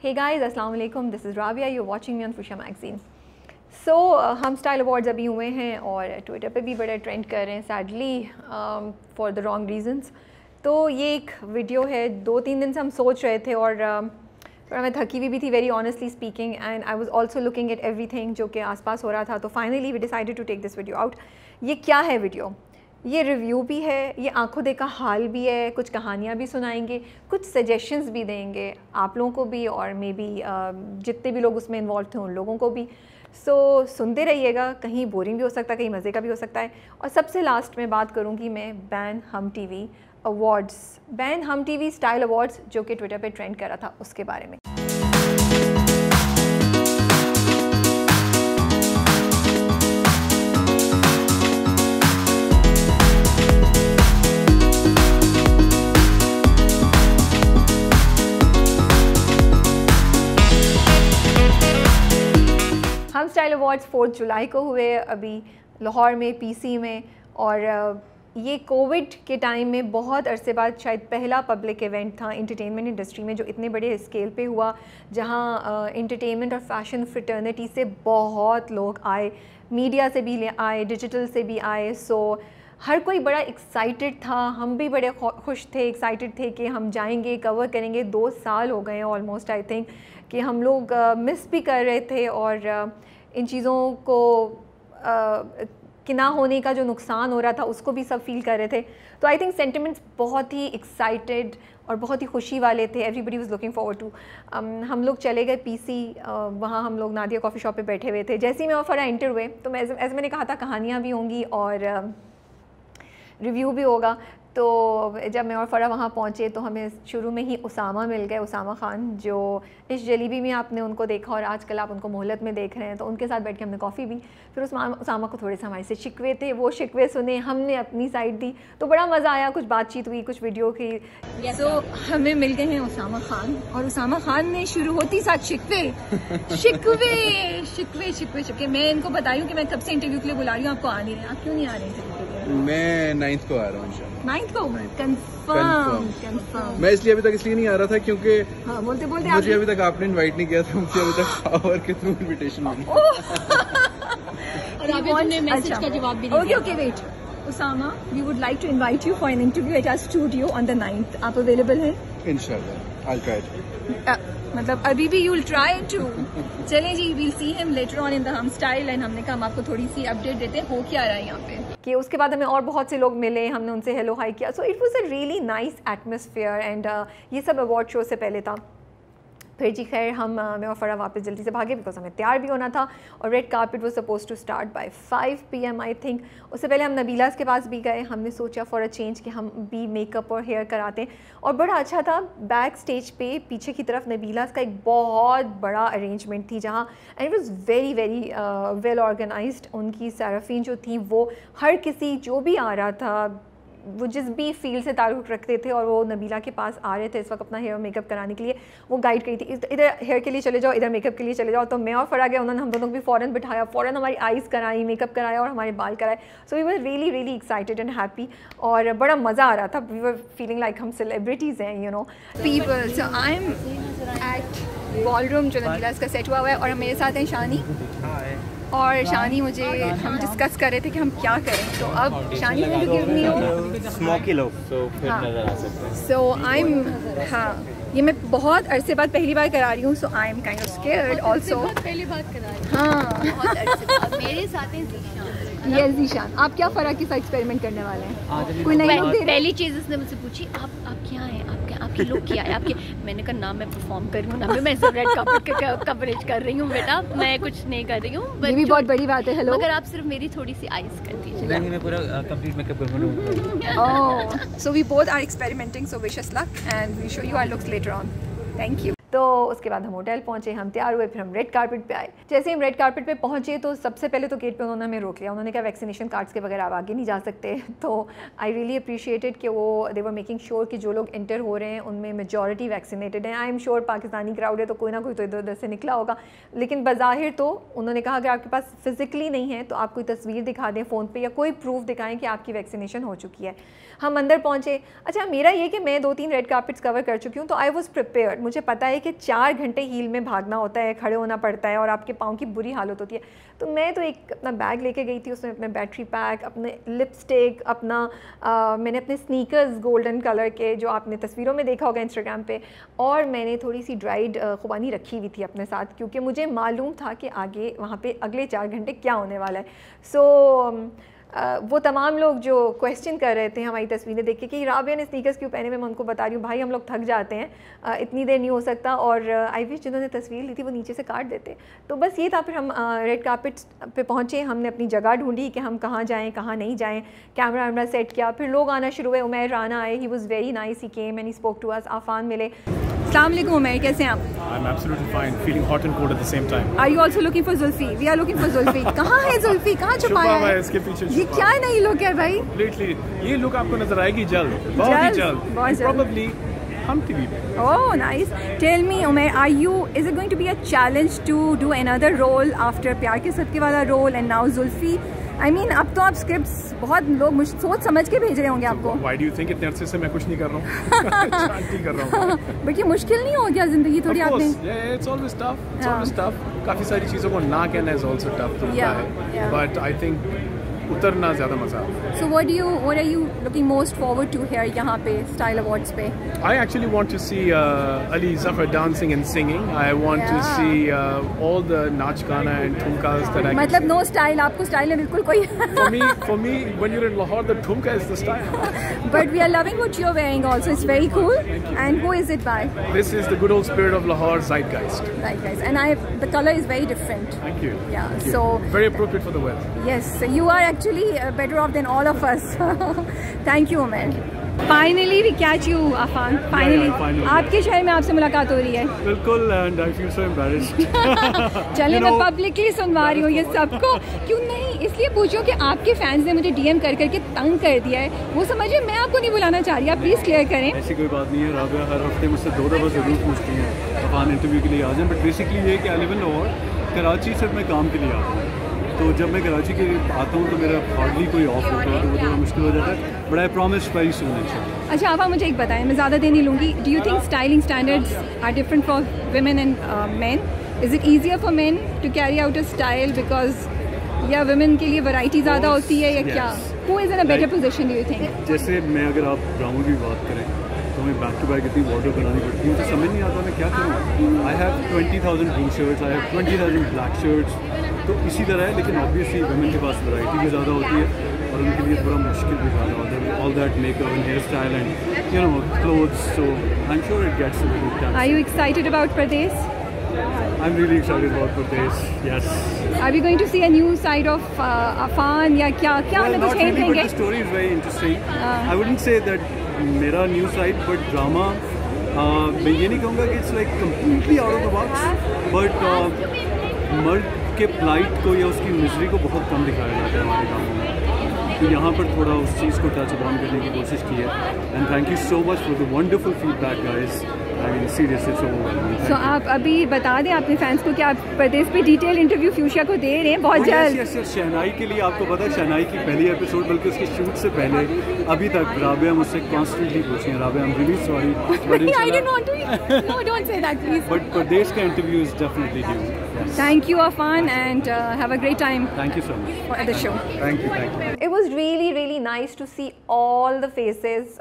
Hey guys, अस्सलाम वालेकुम, this is Rabia, you watching me on Fuchsia magazine. So Hum style awards अभी हुए हैं और ट्विटर पे भी बड़े ट्रेंड कर रहे हैं sadly for the wrong reasons. तो ये एक वीडियो है, 2-3 दिन से हम सोच रहे थे और थोड़ा मैं थकी हुई भी थी very honestly speaking, and I was also looking at everything जो कि आसपास हो रहा था। तो finally we decided to take this video out. ये क्या है वीडियो? ये रिव्यू भी है, ये आंखों देखा हाल भी है, कुछ कहानियाँ भी सुनाएंगे, कुछ सजेशंस भी देंगे आप लोगों को भी और मे बी जितने भी लोग उसमें इन्वॉल्व थे उन लोगों को भी। सो सुनते रहिएगा, कहीं बोरिंग भी हो सकता है, कहीं मज़े का भी हो सकता है। और सबसे लास्ट में बात करूँगी मैं बैन हम टीवी अवार्ड्स, बैन हम टीवी स्टाइल अवार्ड्स जो कि ट्विटर पे ट्रेंड कर रहा था उसके बारे में। हम स्टाइल अवार्ड्स 4 जुलाई को हुए अभी लाहौर में, पीसी में, और ये कोविड के टाइम में बहुत अरसे बाद शायद पहला पब्लिक इवेंट था एंटरटेनमेंट इंडस्ट्री में जो इतने बड़े स्केल पे हुआ, जहाँ एंटरटेनमेंट और फैशन फ्रेटर्निटी से बहुत लोग आए, मीडिया से भी आए, डिजिटल से भी आए। सो हर कोई बड़ा एक्साइटेड था, हम भी बड़े खुश थे, एक्साइटेड थे कि हम जाएंगे, कवर करेंगे। 2 साल हो गए ऑलमोस्ट आई थिंक कि हम लोग मिस भी कर रहे थे और इन चीज़ों को कि ना होने का जो नुकसान हो रहा था उसको भी सब फील कर रहे थे। तो आई थिंक सेंटिमेंट्स बहुत ही एक्साइटेड और बहुत ही खुशी वाले थे। Everybody was looking forward to. हम लोग चले गए पीसी, वहाँ हम लोग नादिया कॉफ़ी शॉप पे बैठे हुए थे। जैसे ही मैं और फरा एंटर हुए तो मैं ऐसे मैंने कहा था कहानियाँ भी होंगी और रिव्यू भी होगा। तो जब मैं और फ़रा वहाँ पहुँचे तो हमें शुरू में ही उसामा मिल गए, उसामा ख़ान, जो इस जलीबी में आपने उनको देखा और आजकल आप उनको मोहलत में देख रहे हैं। तो उनके साथ बैठ के हमने कॉफ़ी भी, फिर उसामा को थोड़े से हमारे से शिकवे थे, वो शिकवे सुने, हमने अपनी साइड दी, तो बड़ा मज़ा आया, कुछ बातचीत हुई, कुछ वीडियो की। तो हमें मिल गए हैं उसामा ख़ान, और उसामा ख़ान ने शुरू होती साथ शिकवे शिकवे शिकवे शिकवे शिकवे। मैं इनको बताई हूँ कि मैं कब से इंटरव्यू के लिए बुला रही हूँ, आपको आ नहीं रहे, आप क्यों नहीं आ रहे इंटरव्यू के लिए? मैं 9th को आ रहा हूँ। 9th को कंफर्म। मैं इसलिए अभी तक इसलिए नहीं आ रहा था क्योंकि हाँ, बोलते बोलते मुझे अभी तक आपने इनवाइट नहीं किया था, मुझे अभी तक शावर के थ्रू इनविटेशन मिली और आपने मैसेज का जवाब भी नहीं दिया। Okay wait Usama, we would like to invite you for an interview at our studio on the 9th। आप अवेलेबल हैं? इंशाल्लाह, I'll try to। मतलब अभी भी यू विल ट्राई टू। चलें जी, we'll see him later on in the Hum style, and हमने कहा हम आपको थोड़ी सी अपडेट देते हैं हो क्या रहा है यहाँ पे। कि उसके बाद हमें और बहुत से लोग मिले, हमने उनसे हेलो हाई किया। So it was a really nice atmosphere, and ये सब अवार्ड शो से पहले था। फिर जी खैर हम मैं और फरा वापस जल्दी से भागे बिकॉज हमें तैयार भी होना था, और red carpet was suppose to start by 5 PM I think. उससे पहले हम नबीलास के पास भी गए, हमने सोचा फॉर अ चेंज कि हम भी मेकअप और हेयर कराते हैं, और बड़ा अच्छा था। बैक स्टेज पे पीछे की तरफ नबीलास का एक बहुत बड़ा अरेंजमेंट थी जहाँ, and it was very very well organised. उनकी सैराफीन जो थी वो हर किसी जो भी आ रहा था, वो जिस भी फील्ड से ताल्लुक़ रखते थे और वो नबीला के पास आ रहे थे इस वक्त अपना हेयर मेकअप कराने के लिए, वो गाइड करी थी इधर हेयर के लिए चले जाओ, इधर मेकअप के लिए चले जाओ। तो मैं और फरा गया, उन्होंने हम दोनों को भी फ़ौरन बिठाया, फ़ौरन हमारी आइज़ कराई, मेकअप कराया और हमारे बाल कराए। So we were really really excited and happy, और बड़ा मज़ा आ रहा था। वी वर फीलिंग लाइक हम सेलिब्रिटीज़ हैं, you know people. So I am at ballroom जो नबीला का सेट हुआ है, और मेरे साथ हैं शानी। और शानी मुझे हम डिस्कस कर रहे थे कि हम क्या करें, तो अब शानी ने गिव मी स्मोकी लुक, तो फिर नजर आ सकता है। सो आई एम, हाँ, ये मैं बहुत अरसे बाद पहली बार करा रही हूँ। So I am kind of scared also. पहली बार करा रही हूँ। हाँ, बहुत अरसे बाद। मेरे साथ हैं ज़ीशान। ये ज़ीशान, आप क्या फ़र्क के साथ एक्सपेरिमेंट करने वाले हैं? कोई नहीं लुक दे रहे? पहली चीज़ उसने मुझसे पूछी आप क्या हैं, आपकी लुक क्या है आपके? मैंने कहा ना मैं परफॉर्म कर रही हूँ, ना मैं सिर्फ रेड कार्पेट का कवरेज कर रही हूँ बेटा, मैं कुछ नहीं कर रही हूँ। ये भी बहुत बड़ी बात है। हेलो, अगर आप सिर्फ मेरी थोड़ी सी आइज कर दीजिए। नहीं, मैं पूरा कंप्लीट मेकअप करूँगा। So we both are experimenting, so wish us luck and we show you our looks later on. Thank you. तो उसके बाद हम होटल पहुंचे, हम तैयार हुए, फिर हम रेड कार्पेट पे आए। जैसे हम रेड कार्पेट पे पहुंचे तो सबसे पहले तो गेट पे उन्होंने हमें रोक लिया। उन्होंने कहा वैक्सीनेशन कार्ड्स के बगैर आप आगे नहीं जा सकते। तो आई रियली अप्रिशिएटेड कि वो दे वर मेकिंग श्योर कि जो लोग एंटर हो रहे हैं उनमें मेजॉरिटी वैक्सीनेटेड हैं। आई एम श्योर पाकिस्तानी क्राउड है तो कोई ना कोई तो इधर उधर से निकला होगा, लेकिन बज़ाहिर तो उन्होंने कहा अगर आपके पास फिजिकली नहीं है तो आप कोई तस्वीर दिखा दें फ़ोन पर या कोई प्रूफ दिखाएं कि आपकी वैक्सीनेशन हो चुकी है। हम अंदर पहुँचे। अच्छा, मेरा ये कि मैं 2-3 रेड कार्पेट्स कवर कर चुकी हूँ, तो आई वॉज प्रिपेयर्ड। मुझे पता है है कि 4 घंटे हील में भागना होता है, खड़े होना पड़ता है और आपके पाँव की बुरी हालत होती है। तो मैं तो एक अपना बैग लेके गई थी, उसमें अपने बैटरी पैक, अपने लिपस्टिक, अपना मैंने अपने स्नीकर्स गोल्डन कलर के जो आपने तस्वीरों में देखा होगा इंस्टाग्राम पे, और मैंने थोड़ी सी ड्राइड खुबानी रखी हुई थी अपने साथ, क्योंकि मुझे मालूम था कि आगे वहाँ पे अगले 4 घंटे क्या होने वाला है। सो वो तमाम लोग जो क्वेश्चन कर रहे थे हमारी तस्वीरें देख के कि राबिया ने स्नीकर्स क्यों पहने, मैं उनको बता रही हूँ भाई हम लोग थक जाते हैं, इतनी देर नहीं हो सकता, और आई विश जिन्होंने तस्वीर ली थी वो नीचे से काट देते। तो बस ये था। फिर हम रेड कार्पेट पे पहुँचे, हमने अपनी जगह ढूंढी कि हम कहाँ जाएँ कहाँ नहीं जाएँ, कैमरा वैमरा सेट किया, फिर लोग आना शुरू हुए। उमैर राना आए, he was very nice, he came and he spoke to us. Afan मिले। अस्सलाम वालेकुम उमैर, कैसे हैं आप? I'm absolutely fine, feeling hot and cold at the same time. Are you also looking for Zulfi? We are looking for Zulfi. कहाँ है Zulfi? कहाँ छुपाया है? इसके पीछे ये क्या नई लुक है भाई? Completely. ये लुक आपको नजर आएगी जल्द, बहुत ही जल्द. बहुत जल्द. Probably हम टीवी पे. Oh, nice. Tell me, Umair, is it going to be a challenge to do another role after प्यार के सदके वाला role and now Zulfi? I mean, अब तो आप स्क्रिप्ट्स बहुत लोग सोच समझ के भेज रहे होंगे आपको. Why do you think इतने अरसे से मैं कुछ नहीं कर रहा हूँ? शांति कर रहा हूँ. बट ये मुश्किल नहीं हो गया जिंदगी थोड़ी आपने? Yeah, it's always tough. It's always tough. काफी सारी चीज़ों को ना कहना is also tough. Yeah. But I think उतरना ज़्यादा मज़ा आता है. So what are you looking most forward to here यहाँ पे Style Awards पे? I actually want to see Ali Zafar dancing and singing. I want to see all the Nach Gana and Thumkas that I can मतलब see. no style, आपको style में बिल्कुल कोई For me, when you're in Lahore, the Thumka is the style. But we are loving what you're wearing also. It's very cool. And who is it by? This is the good old spirit of Lahore, Zeitgeist. Right, guys. And the color is very different. Thank you. Yeah. Thank you. So very appropriate for the weather. yes, you are actually better off than all of us. Thank you, Umair. Finally we catch you, Afan. Finally. Yeah, finally. आपके शहर में आपसे मुलाकात हो रही है. बिल्कुल, and I feel so embarrassed. चलिए मैं पब्लिकली सुनवा रही हूँ ये सबको. क्यों नहीं, इसलिए पूछूं कि आपके फैंस ने मुझे डीएम कर करके तंग कर दिया है. वो समझिए मैं आपको नहीं बुलाना चाह रही. आप प्लीज़ क्लियर करें. ऐसी कोई बात नहीं है. राबिया हर हफ्ते मुझसे 2 दफ़ा ज़रूर पूछती हैं अफान इंटरव्यू के लिए आ जाएं. बट बेसिकली ये कि I live in Lahore, Karachi सिर्फ मैं काम के लिए आता हूँ. तो जब मैं कराची के आता हूँ तो मेरा हार्डली कोई ऑफ होता है, तो वो थोड़ा मुश्किल हो जाता है. But I promise very soon actually. अच्छा आप मुझे एक बताएं, मैं ज़्यादा देर नहीं लूँगी. Do you think styling standards are different for women and men? Is it easier for men to carry out a style because या women के लिए वैरायटी ज़्यादा होती है या क्या? Who is in a better position do you think? जैसे मैं अगर आप ड्रामों की बात करें तो हमें बैक टू बैक इतनी वार्डरोब बनानी पड़ती है, मुझे समझ नहीं आता मैं क्या करूँ. I have 20,000 blue shirts, I have 20,000 black shirts. तो इसी तरह है, लेकिन ऑब्वियसली वुमेन के पास वैरायटी भी ज़्यादा होती है और उनके लिए थोड़ा मुश्किल भी ज़्यादा होता है. All that makeup and hair style and you know clothes. So I am sure it gets a little tough. Are you excited about Pradesh? I'm really excited about Pradesh. Yes. Are we going to see a new side of Afan या क्या Well, हमें not कुछ hint really, but देंगे? the story is very interesting. I wouldn't say that मेरा new side, but drama. मैं ये नहीं कहूँगा कि it's like completely out of the box, but मर्द के plight को या उसकी मिजरी को बहुत कम दिखाया जाता है हमारे ड्रामों में. तो यहाँ पर थोड़ा उस चीज़ को टच अपॉन करने की कोशिश की है. And thank you so much for the wonderful feedback, guys. I mean, seriously, it's overwhelming. So आप अभी बता दें अपने फैंस को कि आप प्रदेश पे डिटेल इंटरव्यू फ्यूशिया को दे रहे हैं बहुत जल्द. Yes yes. शहनाई के लिए आपको पता है, शहनाई की पहली एपिसोड बल्कि उसके शूट से पहले अभी तक राबिया मुझसे कॉन्स्टेंटली पूछी है. Rabia, I am really sorry. I didn't want to. No, don't say that, please. But Pradesh का interview is definitely due. Yes. Thank you, Afan, and have a great time Thank you so much. at the show. Thank you. Thank you. It was really nice to see all the faces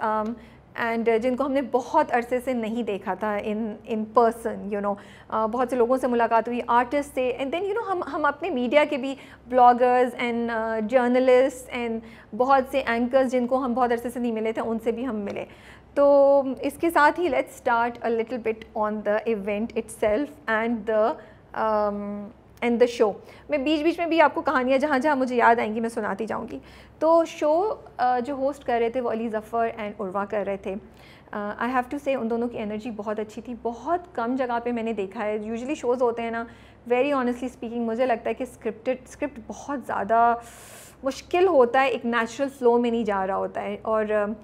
and जिनको हमने बहुत अरसे से नहीं देखा था in person, you know. बहुत से लोगों से मुलाकात हुई, आर्टिस्ट से, and then you know हम अपने मीडिया के भी ब्लॉगर्स एंड जर्नलिस्ट एंड बहुत से एंकर्स जिनको हम बहुत अरसे से नहीं मिले थे उनसे भी हम मिले. तो इसके साथ ही let's start a little bit on the event itself and the show. मैं बीच बीच में भी आपको कहानियाँ जहाँ जहाँ मुझे याद आएंगी मैं सुनाती जाऊँगी. तो शो जो होस्ट कर रहे थे वो अली ज़फ़र एंड उर्वा कर रहे थे. आई हैव टू से उन दोनों की एनर्जी बहुत अच्छी थी. बहुत कम जगह पे मैंने देखा है. यूजुअली शोज़ होते हैं ना, वेरी ऑनेस्टली स्पीकिंग मुझे लगता है कि स्क्रिप्ट बहुत ज़्यादा मुश्किल होता है, एक नेचुरल फ्लो में नहीं जा रहा होता है और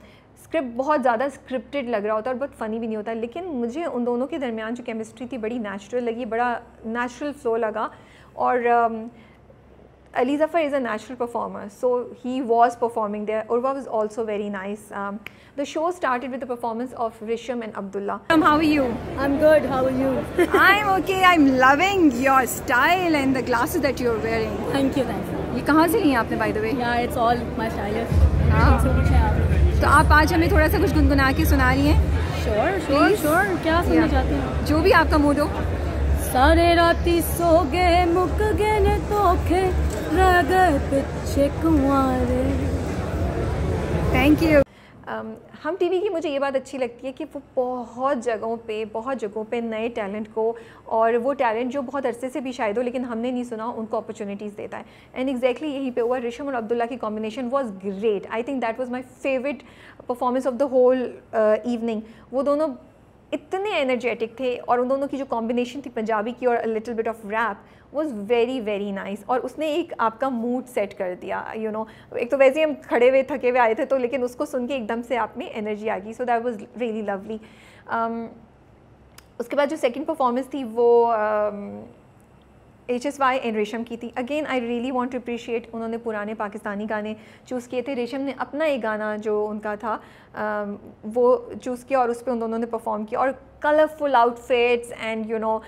स्क्रिप्ट बहुत ज़्यादा स्क्रिप्टेड लग रहा होता है और बहुत फ़नी भी नहीं होता. लेकिन मुझे उन दोनों के दरमियान जो केमिस्ट्री थी बड़ी नेचुरल लगी, बड़ा नेचुरल फ्लो लगा. और Ali Zafar is a natural performer, so he was performing there. Urwa was also very nice. The show started with the performance of Risham and Abdullah. How are you? I'm good. How are you? I'm okay. I'm loving your style and the glasses that you're wearing. Thank you. Thank you. ये कहाँ से ली हैं आपने by the way? Yeah, it's all my stylist. हाँ। सब कुछ है आप। तो आप आज हमें थोड़ा सा कुछ गुनगुना के सुना रही हैं? Sure. क्या सुनना चाहते हैं? जो भी आपका मूड हो। सारे राती सो गए मुक गए ने धोखे रह गए पीछे कुंवारे। Thank you. हम टीवी की मुझे ये बात अच्छी लगती है कि वो बहुत जगहों पे नए टैलेंट को, और वो टैलेंट जो बहुत अरसे से भी शायद हो लेकिन हमने नहीं सुना, उनको अपॉर्चुनिटीज़ देता है. एंड एग्जैक्टली यहीं पे हुआ. रिशम और अब्दुल्ला की combination was great. I think that was my favourite performance of the whole evening. वो दोनों इतने एनर्जेटिक थे, और उन दोनों की जो कॉम्बिनेशन थी पंजाबी की और little bit of rap was very very nice. और उसने एक आपका मूड सेट कर दिया. यू नो, एक तो वैसे ही हम खड़े हुए थके हुए आए थे, तो लेकिन उसको सुन के एकदम से आप में एनर्जी आ गई. So that was really lovely. उसके बाद जो सेकंड परफॉर्मेंस थी वो HSY एंड रेशम की थी. Again I really want to appreciate, उन्होंने पुराने पाकिस्तानी गाने चूज़ किए थे. रेशम ने अपना एक गाना जो उनका था वो चूज़ किया और उस पर उन दोनों ने परफॉर्म किया. और colourful outfits and you no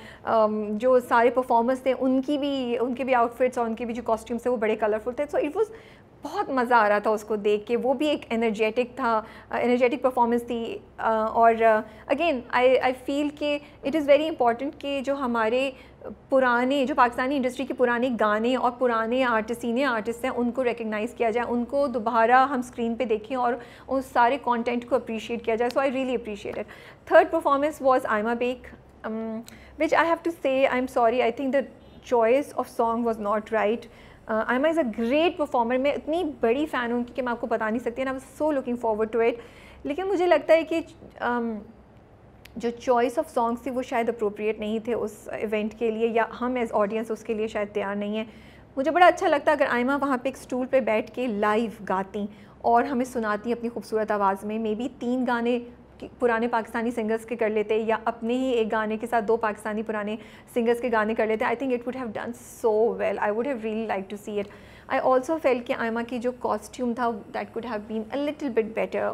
जो सारे परफॉर्मर्स थे उनके भी आउटफिट्स और उनके भी जो कॉस्ट्यूम्स थे वो बड़े कलरफुल थे. सो इट वाज बहुत मज़ा आ रहा था उसको देख के. वो भी एक एनर्जेटिक परफॉर्मेंस थी. और अगेन आई फील कि इट इज़ वेरी इंपॉर्टेंट कि जो हमारे पुराने, जो पाकिस्तानी इंडस्ट्री के पुराने गाने और पुराने सीनियर आर्टिस्ट हैं उनको रिकग्नाइज़ किया जाए, उनको दोबारा हम स्क्रीन पे देखें और उस सारे कंटेंट को अप्रिशिएट किया जाए. So I really appreciate it. Third performance was Ayma Baig, which I have to say I am sorry, I think the choice of song was not right. Ayma is a great performer. मैं इतनी बड़ी fan हूँ कि मैं आपको बता नहीं सकती. And I was so looking forward to it. लेकिन मुझे लगता है कि जो चॉइस ऑफ सॉन्ग्स थी वो शायद अप्रोप्रिएट नहीं थे उस इवेंट के लिए, या हम एज ऑडियंस उसके लिए शायद तैयार नहीं है. मुझे बड़ा अच्छा लगता अगर आयमा वहाँ पे एक स्टूल पे बैठ के लाइव गाती और हमें सुनाती अपनी खूबसूरत आवाज़ में. मे बी 3 गाने पुराने पाकिस्तानी सिंगर्स के कर लेते, या अपने ही एक गाने के साथ 2 पाकिस्तानी पुराने सिंगर्स के गाने कर लेते. I think it would have done so well. I would have really like to see it. I also felt कि आयमा की जो कॉस्ट्यूम था that could have been a little bit better.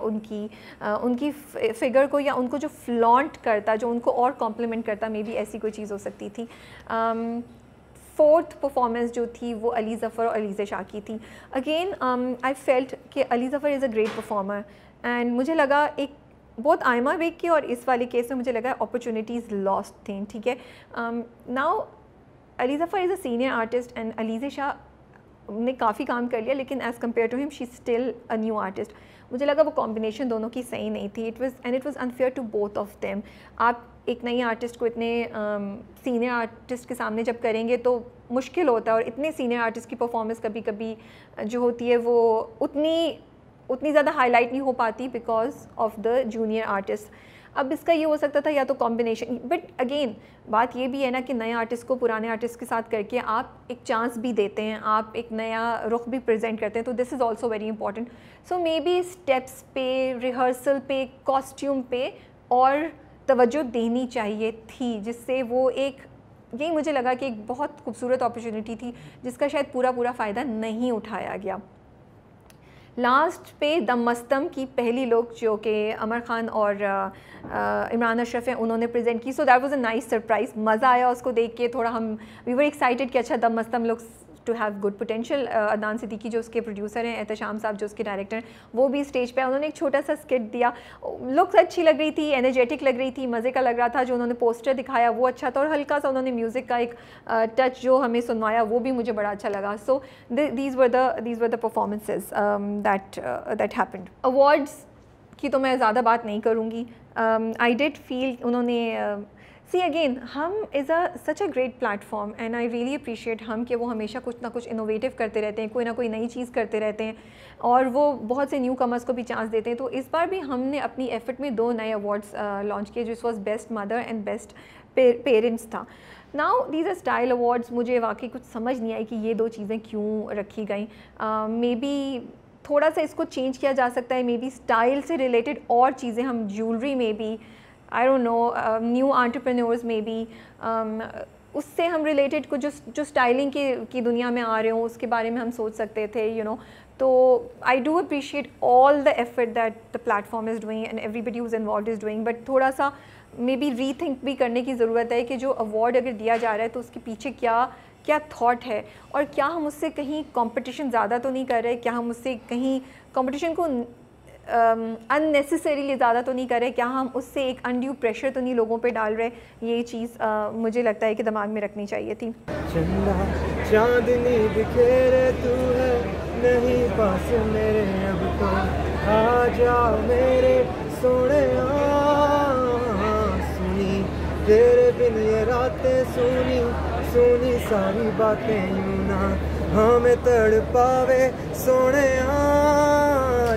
उनकी फिगर को, या उनको जो फ्लॉन्ट करता, जो उनको और कॉम्प्लीमेंट करता, मे बी ऐसी कोई चीज़ हो सकती थी. फोर्थ परफॉर्मेंस जो थी वो अली ज़फ़र और अलीज़ा शाह की थी. अगेन आई फेल्ट कि Ali Zafar is a great performer. And मुझे लगा एक बहुत आयमा बेग के और इस वाले केस में मुझे लगा अपॉर्चुनिटीज़ लॉस्ट थी. ठीक है. Now Ali Zafar is a senior artist and Aliza Shah ने काफ़ी काम कर लिया, लेकिन as compare to him she still a new artist. मुझे लगा वो कॉम्बिनेशन दोनों की सही नहीं थी. It was unfair to both of them. आप एक नई आर्टिस्ट को इतने सीनियर आर्टिस्ट के सामने जब करेंगे तो मुश्किल होता है, और इतने सीनियर आर्टिस्ट की परफॉर्मेंस कभी कभी जो होती है वो उतनी ज़्यादा हाईलाइट नहीं हो पाती because of the junior artist. अब इसका ये हो सकता था या तो कॉम्बिनेशन, बट अगेन बात ये भी है ना कि नए आर्टिस्ट को पुराने आर्टिस्ट के साथ करके आप एक चांस भी देते हैं, आप एक नया रुख भी प्रेजेंट करते हैं. तो this is also very important. So may be steps पे, रिहर्सल पे, कॉस्ट्यूम पे और तवज्जो देनी चाहिए थी, जिससे वो यही मुझे लगा कि एक बहुत खूबसूरत अपॉर्चुनिटी थी जिसका शायद पूरा फ़ायदा नहीं उठाया गया. लास्ट पे दम मस्तम की पहली लुक जो कि अमर खान और इमरान अशरफ हैं उन्होंने प्रेजेंट की. So that was a nice surprise. मज़ा आया उसको देख के. थोड़ा वी वर एक्साइटेड कि अच्छा Dum Mastam looks to have good potential. Adnan Siddiqui जो उसके प्रोड्यूसर हैं, एहतशाम साहब जो उसके डायरेक्टर हैं, वो भी स्टेज पे उन्होंने एक छोटा सा स्किट दिया. लुक्स अच्छी लग रही थी, एनर्जेटिक लग रही थी, मज़े का लग रहा था. जो उन्होंने पोस्टर दिखाया वो अच्छा था, और हल्का सा उन्होंने म्यूज़िक का एक टच जो हमें सुनवाया वो भी मुझे बड़ा अच्छा लगा. So these were the performances that happened. Awards की तो मैं ज़्यादा बात नहीं करूँगी. आई डिड फील उन्होंने सी अगेन हम is such a great platform and I really appreciate हम कि वो हमेशा कुछ ना कुछ इनोवेटिव करते रहते हैं, कोई ना कोई नई चीज़ करते रहते हैं, और वो बहुत से न्यू कमर्स को भी चांस देते हैं. तो इस बार भी हमने अपनी एफर्ट में 2 नए अवार्ड्स लॉन्च किए, जिस was best mother and best parents था. Now these are style awards. मुझे वाकई कुछ समझ नहीं आई कि ये 2 चीज़ें क्यों रखी गई. मे बी थोड़ा सा इसको चेंज किया जा सकता है. मे बी स्टाइल से रिलेटेड और चीज़ें, हम ज्वेलरी में भी, I don't know, new entrepreneurs maybe, उससे हम रिलेटेड कुछ जो स्टाइलिंग की दुनिया में आ रहे हों उसके बारे में हम सोच सकते थे, यू नो। तो I do appreciate all the effort that the platform is doing and everybody whose involved is doing, but थोड़ा सा मे बी रीथिंक भी करने की ज़रूरत है कि जो अवार्ड अगर दिया जा रहा है तो उसके पीछे क्या थॉट है, और क्या हम उससे कहीं कंपटीशन ज़्यादा तो नहीं कर रहे, क्या हम उससे कहीं कंपटीशन को अननेसेसरीली ज़्यादा तो नहीं कर रहे, क्या हम उससे एक अनड्यू प्रेशर तो नहीं लोगों पे डाल रहे। ये चीज़ मुझे लगता है कि दिमाग में रखनी चाहिए थी। चंदा चांदनी बिखेरे तू है नहीं पास मेरे, अब तो आ जाओ मेरे सोने, सुनी तेरे बिन ये रातें, सुनी सुनी सारी बातें यूं ना हमें तड़पावे सोने।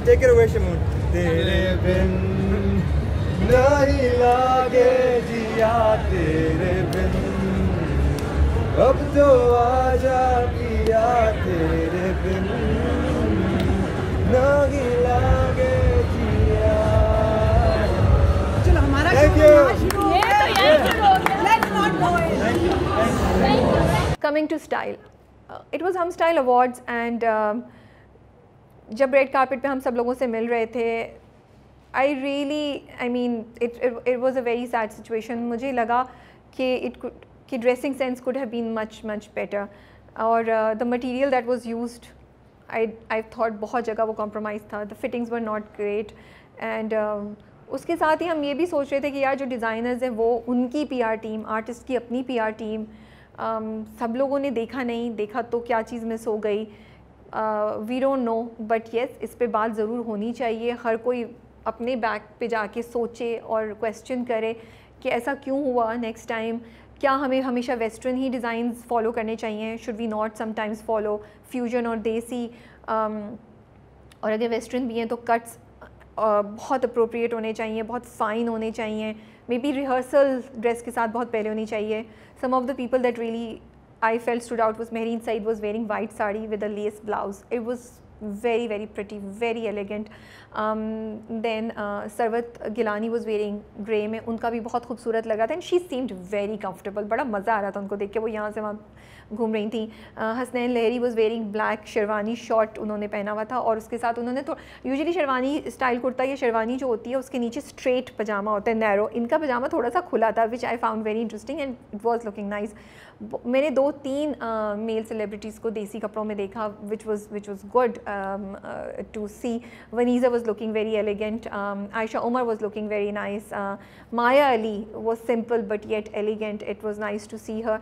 Take it away Shamoon. तेरे बिन नहीं लागे जिया तेरे बिन, अब तो आजा पिया तेरे बिन नहीं लागे जिया। चलो हमारा Coming to style, it was हम स्टाइल अवार्ड्स एंड जब रेड कार्पेट पे हम सब लोगों से मिल रहे थे, I mean it was a very sad situation. मुझे लगा कि dressing sense could have been much better, और the material that was used I thought बहुत जगह वो compromise था, the fittings were not great, and उसके साथ ही हम ये भी सोच रहे थे कि यार जो डिज़ाइनर्स हैं वो उनकी PR टीम, आर्टिस्ट की अपनी PR टीम, सब लोगों ने देखा तो क्या चीज़ मिस हो गई, we don't know, but yes इस पे बात ज़रूर होनी चाहिए। हर कोई अपने बैक पे जाके सोचे और क्वेश्चन करे कि ऐसा क्यों हुआ नेक्स्ट टाइम, क्या हमें हमेशा वेस्टर्न ही डिज़ाइंस फॉलो करने चाहिए, should we not sometimes follow fusion और देसी, और अगर वेस्टर्न भी हैं तो कट्स बहुत अप्रोप्रिएट होने चाहिए, बहुत फ़ाइन होने चाहिए, मे बी रिहर्सल ड्रेस के साथ बहुत पहले होनी चाहिए। Some of the people that really I felt stood out was Mehreen Saeed was wearing white sari with a lace blouse. It was very pretty, very elegant. Then Sarwat Gilani was wearing grey में, उनका भी बहुत खूबसूरत लगा था, and she seemed very comfortable. बड़ा मज़ा आ रहा था उनको देख के, वो यहाँ से वहाँ घूम रही थी। हसनैन लहरी was wearing black sherwani short उन्होंने पहना हुआ था, और उसके साथ उन्होंने तो यूजुअली शेरवानी स्टाइल कुर्ता या शेरवानी जो होती है उसके नीचे स्ट्रेट पजामा होता है, नैरो, इनका पजामा थोड़ा सा खुला था, which I found very interesting and it was looking nice. मैंने 2-3 मेल सेलिब्रिटीज़ को देसी कपड़ों में देखा, which was good to see. Vaneeza was looking very elegant, Ayesha Omar was looking very nice, Maya Ali was simple but yet elegant, it was nice to see her.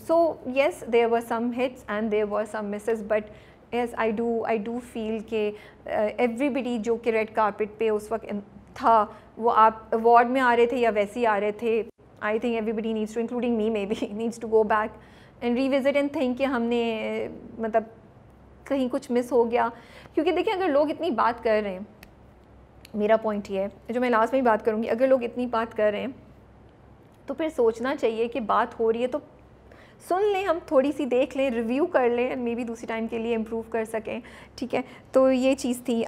So yes, there were some hits and there were some misses, but yes, I do feel कि everybody जो कि red carpet पे उस वक्त था, वो आप award में आ रहे थे या वैसे ही आ रहे थे, I think everybody needs to, including me maybe, needs to go back and revisit and think कि हमने मतलब कहीं कुछ मिस हो गया। क्योंकि देखिए अगर लोग इतनी बात कर रहे हैं, मेरा पॉइंट ये है जो मैं लास्ट में ही बात करूँगी, अगर लोग इतनी बात कर रहे हैं तो फिर सोचना चाहिए कि बात हो रही है तो सुन लें, हम थोड़ी सी देख लें, रिव्यू कर लें, मे बी दूसरी टाइम के लिए इम्प्रूव कर सकें, ठीक है। तो ये चीज़ थी।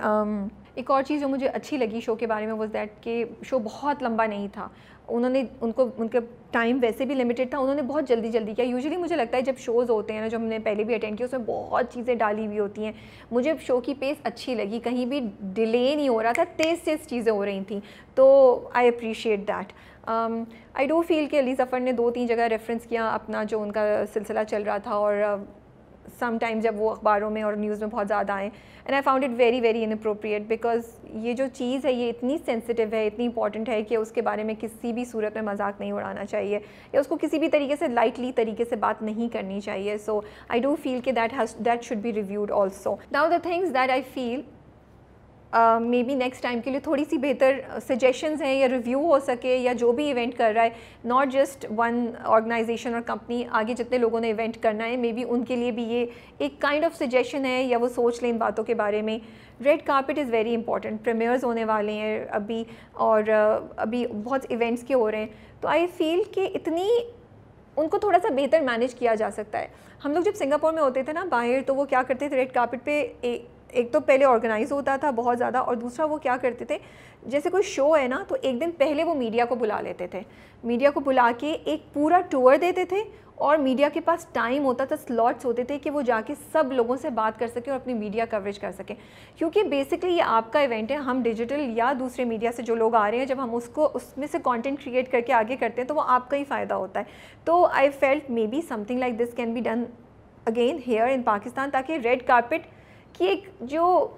एक और चीज़ जो मुझे अच्छी लगी शो के बारे में, वॉज दैट कि शो बहुत लंबा नहीं था, उनका टाइम वैसे भी लिमिटेड था, उन्होंने बहुत जल्दी किया। यूजुअली मुझे लगता है जब शोज़ होते हैं ना, जो हमने पहले भी अटेंड किया, उसमें बहुत चीज़ें डाली हुई होती हैं। मुझे शो की पेस अच्छी लगी, कहीं भी डिले नहीं हो रहा था, तेज़ चीज़ें हो रही थी, तो I appreciate that. I do feel कि अली ज़फ़र ने 2-3 जगह रेफरेंस किया अपना जो उनका सिलसिला चल रहा था, और सम टाइम जब वो अखबारों में और न्यूज़ में बहुत ज़्यादा आए, and I found it very inappropriate, because ये जो चीज़ है ये इतनी सेंसिटिव है, इतनी इंपॉर्टेंट है कि उसके बारे में किसी भी सूरत में मजाक नहीं उड़ाना चाहिए, या उसको किसी भी तरीके से लाइटली तरीके से बात नहीं करनी चाहिए। सो आई डू फील कि that should be reviewed also. Now the things that I feel may be next time के लिए थोड़ी सी बेहतर सजेशंस हैं, या रिव्यू हो सके, या जो भी इवेंट कर रहा है, नॉट जस्ट वन ऑर्गेनाइजेशन और कंपनी, आगे जितने लोगों ने इवेंट करना है, मे बी उनके लिए भी ये एक काइंड ऑफ सजेशन है, या वो सोच लें इन बातों के बारे में। Red carpet is very important, premiers होने वाले हैं अभी, और अभी बहुत इवेंट्स के हो रहे हैं, तो आई फील कि उनको थोड़ा सा बेहतर मैनेज किया जा सकता है। हम लोग जब सिंगापुर में होते थे ना बाहर, तो वो क्या करते थे, रेड कार्पेट पे एक तो पहले ऑर्गेनाइज होता था बहुत ज़्यादा, और दूसरा वो क्या करते थे, जैसे कोई शो है ना तो एक दिन पहले वो मीडिया को बुला लेते थे, मीडिया को बुला के एक पूरा टूर देते थे, और मीडिया के पास टाइम होता था, स्लॉट्स होते थे कि वो जाके सब लोगों से बात कर सकें और अपनी मीडिया कवरेज कर सकें। क्योंकि बेसिकली ये आपका इवेंट है, हम डिजिटल या दूसरे मीडिया से जो लोग आ रहे हैं, जब हम उसको उसमें से कंटेंट क्रिएट करके आगे करते हैं तो वो आपका ही फ़ायदा होता है। तो I felt may be something like this can be done again here in Pakistan, ताकि रेड कारपेट की एक जो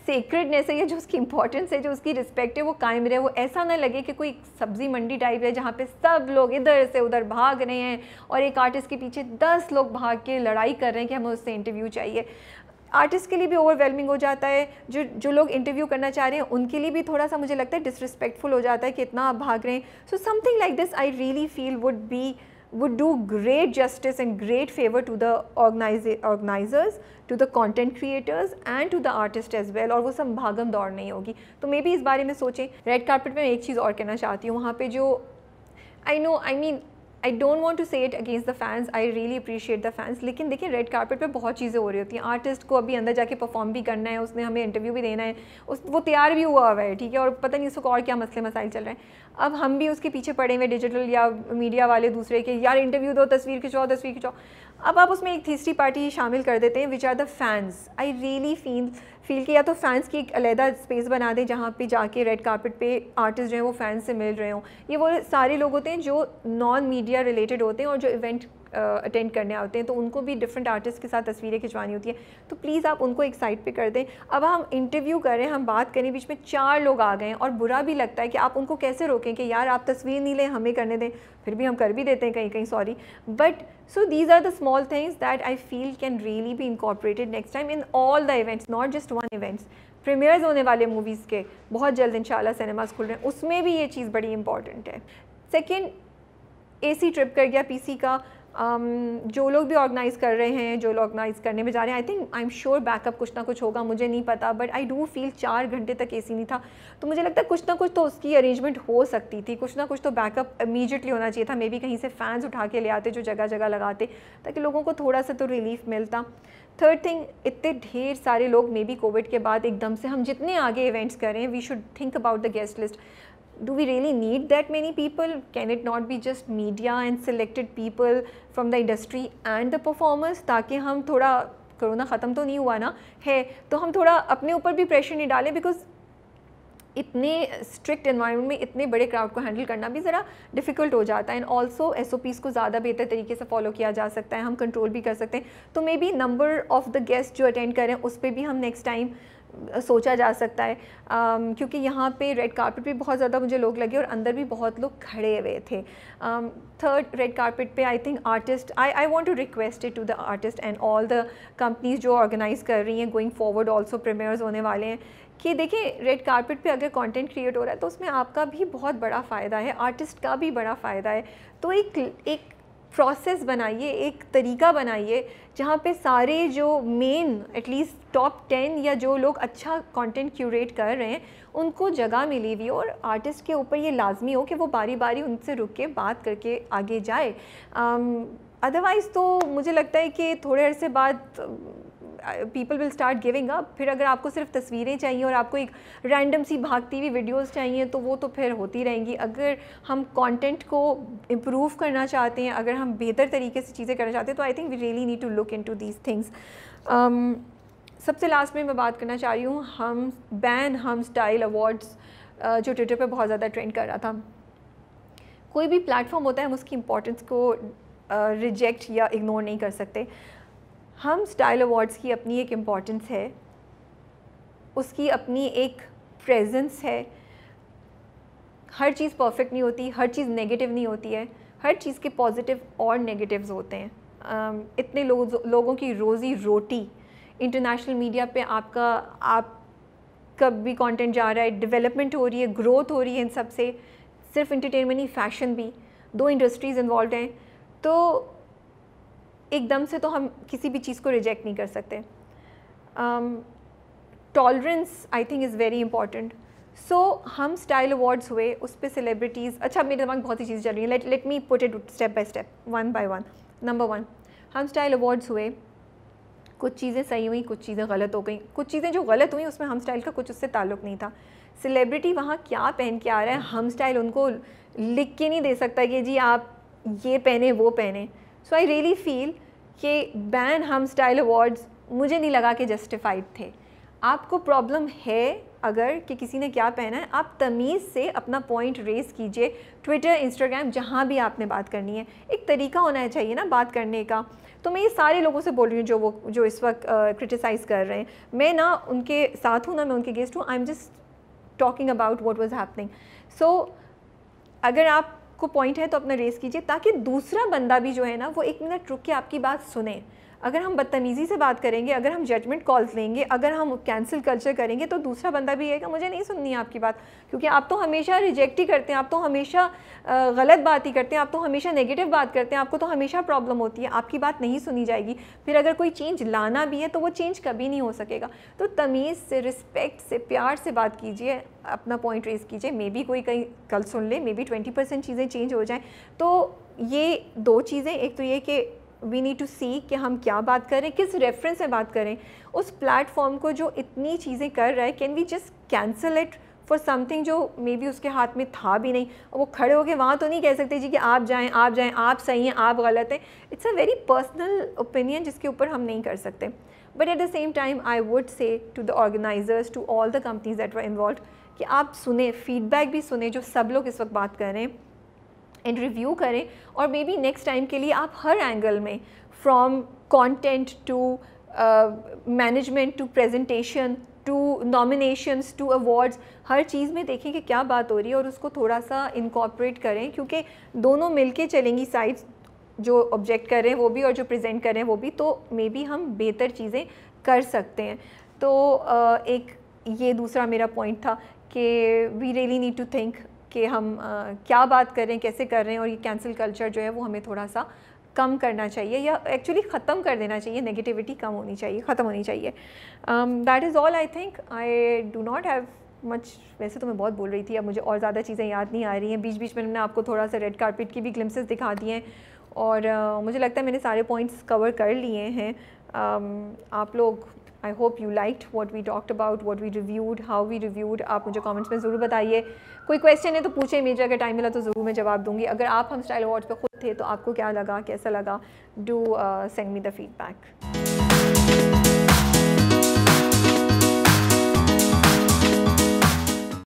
सेक्रेडनेस है, जो उसकी इंपॉर्टेंस है, जो उसकी रिस्पेक्ट है, वो कायम रहे। वो ऐसा ना लगे कि कोई सब्ज़ी मंडी टाइप है जहाँ पे सब लोग इधर से उधर भाग रहे हैं और एक आर्टिस्ट के पीछे 10 लोग भाग के लड़ाई कर रहे हैं कि हमें उससे इंटरव्यू चाहिए। आर्टिस्ट के लिए भी ओवरवेलमिंग हो जाता है, जो लोग इंटरव्यू करना चाह रहे हैं उनके लिए भी थोड़ा सा मुझे लगता है डिसरिस्पेक्टफुल हो जाता है कि इतना आप भाग रहे हैं। So something like this I really feel would do great justice and great favor to the organizers, to the content creators and to the artists as well, और वो सब भागम दौड़ नहीं होगी। तो मे बी इस बारे में सोचें। रेड कार्पेट में एक चीज़ और कहना चाहती हूँ, वहाँ पे जो I don't want to say it against the fans, I really appreciate the fans, लेकिन देखिए रेड कार्पेट पे बहुत चीज़ें हो रही होती हैं। आर्टिस्ट को अभी अंदर जाके परफॉर्म भी करना है, उसने हमें इंटरव्यू भी देना है, वो तैयार भी हुआ है, ठीक है, और पता नहीं उसको और क्या मसले मसाइल चल रहे हैं। अब हम भी उसके पीछे पड़े हुए डिजिटल या मीडिया वाले दूसरे के, यार इंटरव्यू दो, तस्वीर खिंचाओ। अब आप उसमें एक तीसरी पार्टी शामिल कर देते हैं, which are the fans. I really feel कि या तो फैंस की एक अलहदा स्पेस बना दें जहाँ पे जाके रेड कार्पेट पे आर्टिस्ट जो हैं वो फैंस से मिल रहे हों। ये वो सारे लोग होते हैं जो नॉन मीडिया रिलेटेड होते हैं और जो इवेंट अटेंड करने आते हैं, तो उनको भी डिफरेंट आर्टिस्ट के साथ तस्वीरें खिंचवानी होती है। तो प्लीज़ आप उनको एक साइड पे कर दें। अब हम इंटरव्यू करें, हम बात करें, बीच में 4 लोग आ गए हैं और बुरा भी लगता है कि आप उनको कैसे रोकें कि यार आप तस्वीर नहीं लें, हमें करने दें। फिर भी हम कर भी देते हैं कहीं sorry, but so these are the small things that I feel can really be incorporated next time in all the events, not just one events. Premieres होने वाले मूवीज़ के बहुत जल्द इंशाल्लाह सिनेमास खुल रहे हैं, उसमें भी ये चीज़ बड़ी इंपॉर्टेंट है। सेकेंड, AC ट्रिप कर गया PC का। जो लोग भी ऑर्गेनाइज़ कर रहे हैं, जो लोग ऑर्गेनाइज़ करने में जा रहे हैं, आई एम श्योर बैकअप कुछ ना कुछ होगा, मुझे नहीं पता, बट आई डू फील 4 घंटे तक AC नहीं था, तो मुझे लगता है कुछ ना कुछ तो उसकी अरेंजमेंट हो सकती थी, कुछ ना कुछ तो बैकअप इमीडिएटली होना चाहिए था। मे बी कहीं से फैंस उठा के ले आते जो जगह जगह लगाते, ताकि लोगों को थोड़ा सा तो रिलीफ मिलता। थर्ड थिंग, इतने ढेर सारे लोग मे बी कोविड के बाद एकदम से हम जितने आगे इवेंट्स करें, we should think about the guest list. Do we really need that many people? Can it not be just media and selected people from the industry and the performers, ताकि हम थोड़ा, कोरोना ख़त्म तो नहीं हुआ ना है, तो हम थोड़ा अपने ऊपर भी प्रेशर नहीं डालें, बिकॉज इतने स्ट्रिक्ट एनवायरनमेंट में इतने बड़े क्राउड को हैंडल करना भी ज़रा डिफ़िकल्ट हो जाता है। एंड ऑल्सो SOPs को ज़्यादा बेहतर तरीके से फॉलो किया जा सकता है, हम कंट्रोल भी कर सकते हैं। तो may be number of the guest जो अटेंड करें उस पर भी हम नेक्स्ट टाइम सोचा जा सकता है, क्योंकि यहाँ पे रेड कार्पेट पे बहुत ज़्यादा मुझे लोग लगे और अंदर भी बहुत लोग खड़े हुए थे। थर्ड, रेड कार्पेट पे I think artist, I want to request it to the artist and all the companies जो ऑर्गेनाइज़ कर रही हैं, गोइंग फॉरवर्ड ऑल्सो प्रीमियर्स होने वाले हैं, कि देखिए रेड कार्पेट पे अगर कंटेंट क्रिएट हो रहा है तो उसमें आपका भी बहुत बड़ा फ़ायदा है, आर्टिस्ट का भी बड़ा फ़ायदा है। तो एक प्रोसेस बनाइए, एक तरीका बनाइए जहाँ पे सारे जो मेन एटलीस्ट टॉप 10 या जो लोग अच्छा कंटेंट क्यूरेट कर रहे हैं उनको जगह मिली हुई, और आर्टिस्ट के ऊपर ये लाजमी हो कि वो बारी बारी उनसे रुक के बात करके आगे जाए। अदरवाइज़ तो मुझे लगता है कि थोड़े अरसे बाद people will start giving up. फिर अगर आपको सिर्फ तस्वीरें चाहिए और आपको एक रैंडम सी भागती हुई वीडियोस चाहिए तो वो तो फिर होती रहेंगी। अगर हम कंटेंट को इम्प्रूव करना चाहते हैं, अगर हम बेहतर तरीके से चीज़ें करना चाहते हैं, तो I think we really need to look into these things. सबसे लास्ट में मैं बात करना चाह रही हूँ हम स्टाइल अवार्ड्स, जो ट्विटर पर बहुत ज़्यादा ट्रेंड कर रहा था। कोई भी प्लेटफॉर्म होता है, हम उसकी इम्पोर्टेंस को रिजेक्ट या इग्नोर नहीं कर सकते। हम स्टाइल अवार्ड्स की अपनी एक इम्पॉर्टेंस है, उसकी अपनी एक प्रेजेंस है। हर चीज़ परफेक्ट नहीं होती, हर चीज़ नेगेटिव नहीं होती है, हर चीज़ के पॉजिटिव और नेगेटिव्स होते हैं। इतने लोगों की रोज़ी रोटी इंटरनेशनल मीडिया पे आपका भी कंटेंट जा रहा है, डेवलपमेंट हो रही है, ग्रोथ हो रही है, इन सब से सिर्फ इंटरटेनमेंट नहीं, फैशन भी, 2 इंडस्ट्रीज़ इन्वॉल्व हैं, तो एकदम से तो हम किसी भी चीज़ को रिजेक्ट नहीं कर सकते। Tolerance I think is very important. So Hum style awards हुए, उस पर सेलिब्रिटीज़, अच्छा मेरे दिमाग में बहुत सी चीज़ें चल रही हैं, let me put it step by step, one by one. Number 1, हम स्टाइल अवार्ड्स हुए, कुछ चीज़ें सही हुई, कुछ चीज़ें गलत हो गई, कुछ चीज़ें जो गलत हुई उसमें हम स्टाइल का कुछ उससे ताल्लुक़ नहीं था। सेलिब्रिटी वहाँ क्या पहन के आ रहा है, हम स्टाइल उनको लिख के नहीं दे सकता कि जी आप ये पहने वो पहने। सो आई रियली फील कि बैन हम स्टाइल अवार्ड्स मुझे नहीं लगा कि जस्टिफाइड थे। आपको प्रॉब्लम है अगर कि किसी ने क्या पहना है, आप तमीज़ से अपना पॉइंट रेज़ कीजिए। ट्विटर, इंस्टाग्राम, जहाँ भी आपने बात करनी है, एक तरीका होना चाहिए ना बात करने का। तो मैं ये सारे लोगों से बोल रही हूँ जो इस वक्त क्रिटिसाइज़ कर रहे हैं, मैं ना उनके साथ हूँ ना मैं उनके गेस्ट हूँ। I am just talking about what was happening. So अगर आपको पॉइंट है तो अपना रेस कीजिए ताकि दूसरा बंदा भी जो है ना वो 1 मिनट रुक के आपकी बात सुने। अगर हम बदतमीज़ी से बात करेंगे, अगर हम जजमेंट कॉल्स लेंगे, अगर हम कैंसिल कल्चर करेंगे तो दूसरा बंदा भी कहेगा मुझे नहीं सुननी है आपकी बात, क्योंकि आप तो हमेशा रिजेक्ट ही करते हैं, आप तो हमेशा गलत बात ही करते हैं, आप तो हमेशा नेगेटिव बात करते हैं, आपको तो हमेशा प्रॉब्लम होती है, आपकी बात नहीं सुनी जाएगी। फिर अगर कोई चेंज लाना भी है तो वो चेंज कभी नहीं हो सकेगा। तो तमीज़ से, रिस्पेक्ट से, प्यार से बात कीजिए, अपना पॉइंट रेज़ कीजिए। मे बी कोई कहीं कल सुन ले, मे बी 20% चीज़ें चेंज हो जाएँ। तो ये 2 चीज़ें, एक तो ये कि वी नीड टू सी कि हम क्या बात करें, किस रेफरेंस से बात करें। उस प्लेटफॉर्म को जो इतनी चीज़ें कर रहा है, can we just cancel it for something जो मे बी उसके हाथ में था भी नहीं। और वो खड़े होके वहाँ तो नहीं कह सकते जी कि आप जाएं, आप सही हैं, आप गलत हैं। It's a very personal opinion जिसके ऊपर हम नहीं कर सकते। But at the same time I would say to the organisers, to all the companies that were involve, कि आप सुने, फीडबैक भी सुने जो सब लोग इस वक्त बात कर रहे हैं, एंड रिव्यू करें। और मे बी नेक्स्ट टाइम के लिए आप हर एंगल में, from content to management to presentation to nominations to awards, हर चीज़ में देखें कि क्या बात हो रही है और उसको थोड़ा सा इनकॉर्पोरेट करें, क्योंकि दोनों मिलके चलेंगी साइड्स, जो ऑब्जेक्ट कर रहे हैं वो भी और जो प्रेजेंट कर रहे हैं वो भी, तो मे बी हम बेहतर चीज़ें कर सकते हैं। तो एक ये दूसरा मेरा पॉइंट था कि we really need to think कि हम क्या बात कर रहे हैं, कैसे कर रहे हैं, और ये कैंसिल कल्चर जो है वो हमें थोड़ा सा कम करना चाहिए, या एक्चुअली ख़त्म कर देना चाहिए। नेगेटिविटी कम होनी चाहिए, ख़त्म होनी चाहिए। That is all I think. I do not have much. वैसे तो मैं बहुत बोल रही थी, अब मुझे और ज़्यादा चीज़ें याद नहीं आ रही हैं। बीच बीच में मैंने आपको थोड़ा सा रेड कारपेट की भी ग्लिम्सेस दिखा दिए हैं, और मुझे लगता है मैंने सारे पॉइंट्स कवर कर लिए हैं। आप लोग, I hope you liked what we talked about, what we reviewed, how we reviewed. आप मुझे कमेंट्स में ज़रूर बताइए। कोई क्वेश्चन है तो पूछे, मुझे अगर टाइम मिला तो ज़रूर मैं जवाब दूंगी। अगर आप हम स्टाइल अवार्ड्स पे खुद थे तो आपको क्या लगा, कैसा लगा, do send me the feedback.